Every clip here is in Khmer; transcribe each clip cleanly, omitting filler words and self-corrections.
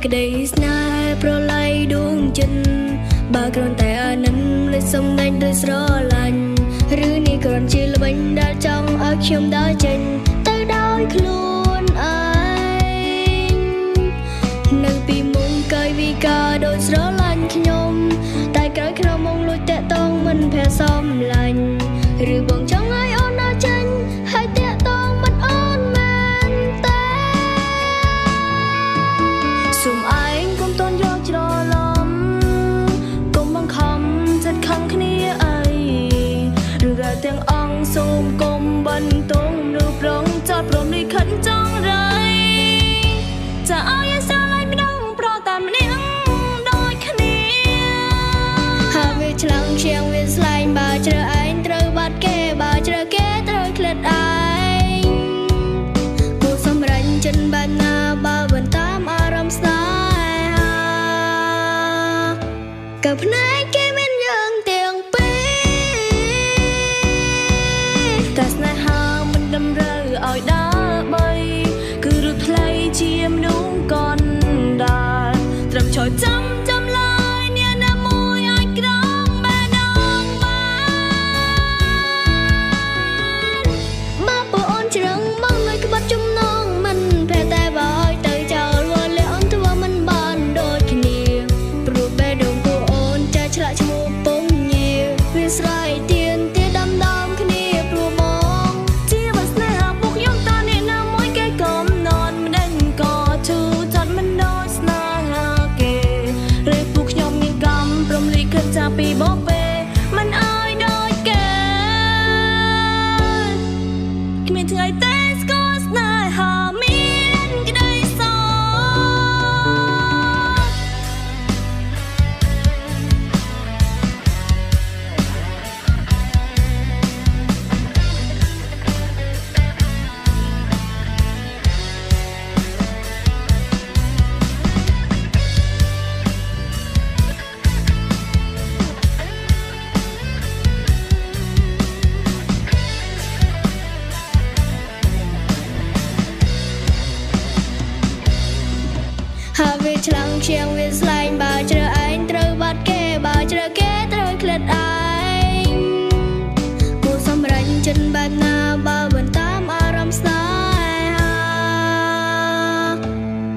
ក្តីស្នេហ៍ប្រឡ័យដួងចិត្តបើគ្រាន់តែអាណិនលេចសំដែងដោយស្រឡាញ់ឬនេះគ្រាន់ជាល្បិញដែលចង់ឲ្យខ្ញុំដើរចេញទៅដោយខ្លួនឯងនៅពីមុំកាយវិការដោយស្រឡាញ់ខ្ញុំតែក្រោយក្នុងមុំលួចតាក់តងមិនភ័យសំឡាញ់ឬបងចង់ឲ្យអូនដើរចេញហើយតាក់តងមិនអូនមែនទេសូមឯងកុំតន់យកច្រឡំកុំបង្ខំចិត្តខឹងគ្នាអីឬរ៉ាទាំងអង្គសូមកុំបន្ទងនៅប្រងចោតព្រមនេះខិតចង់រៃจะเอาอย่าស្រឡាញ់ម្ដងប្រតែម្នាក់ដូចគ្នាហើយវាឆ្លងឈៀងវាស្លែងបើជ្រើឯងត្រូវបាត់គេបើជ្រើគេត្រូវក្លិតឯងគូសម្រាញ់ចិនបែបណាបើបន្តតាមអារម្មណ៍ស្នេហាកៅភ្នែកគេមានយើងទាំងពីរតែស្នេហាមិនតម្រូវឲ្យដើរបីគឺរត់ផ្លៃជាមនុស្សកណ្ដាលត្រឹមឈរចាំឡើយអ្នកណាមួយអាចក្រងបែដងបានមកពូអូនជ្រឹងមកនៅក្បត់ចំណងមិនប្រែតែបើឲ្យទៅចោលវល់អូនធ្វើមិនបានដូចគ្នាព្រោះបែដងពូអូនចាឆ្លាក់ឈ្មោះពងញាវាស្រ័យទៀនទាដំគ្នាព្រោះបងជាវាស្នេហាពួកខ្ញុំតអ្នកណាមួយគេកំនន់មិនដឹងក៏ឈឺចត់មិនដូចស្នេហាគេឬពួកខ្ញុំមានកម្មព្រមលិខិតจากពីបងពេមិនអើយដូចគេគ្មានថ្ងៃទេស្គាល់ស្នេហាមានក្តីសោហើយវាឆ្លងឈៀងវាស្លែងបើជ្រើឯងត្រូវបាត់គេបើជ្រើគេត្រូវក្លិតឯងគូសម្រាញ់ចិនបែបណាបើបន្តតាមអារម្មណ៍ស្នេហា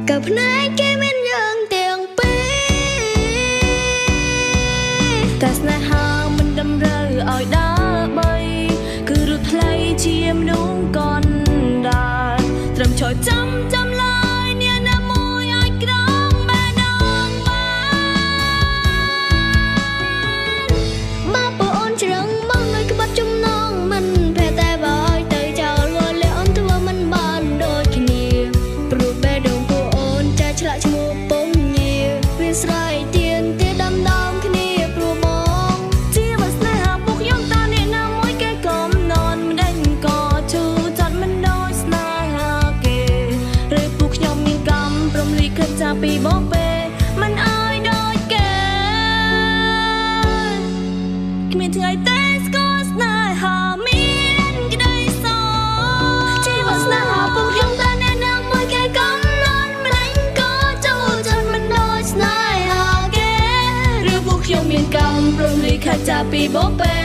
កៅភ្នែកគេមានយើងទាំងពីរតែស្នេហាមិនតម្រូវឲ្យដើរបីគឺរត់ផ្លៃជាមនុស្សកណ្ដាលត្រឹមឈរចាំឡើយអ្នកណាមួយអាចក្រងបែដងបានមកពូអូនជ្រឹងមកនៅក្បត់ចំណងមិនប្រែតែបើឲ្យទៅចោលវល់អូនធ្វើមិនបានដូចគ្នាព្រោះបែដងពូអូនចាឆ្លាក់ឈ្មោះពងញាវាស្រ័យទៀនទាដំគ្នាព្រោះបងជាវាស្នេហាពួកខ្ញុំតអ្នកណាមួយគេកំនន់មិនដឹងក៏ឈឺចត់មិនដូចស្នេហាគេឬពួកខ្ញុំមានកម្មព្រមលិខិតจากពីបងពេមិនអើយដូចគេគ្មានថ្ងៃទេស្គាល់ស្នេហាមានក្តីសោជីវិតស្នេហាពួកខ្ញុំតអ្នកណាមួយគេកំនន់មិនដឹងក៏ចូលចិត្តមិនដូចស្នេហាគេឬពួកខ្ញុំមានកម្មព្រមលិខិតจากពីបងពេ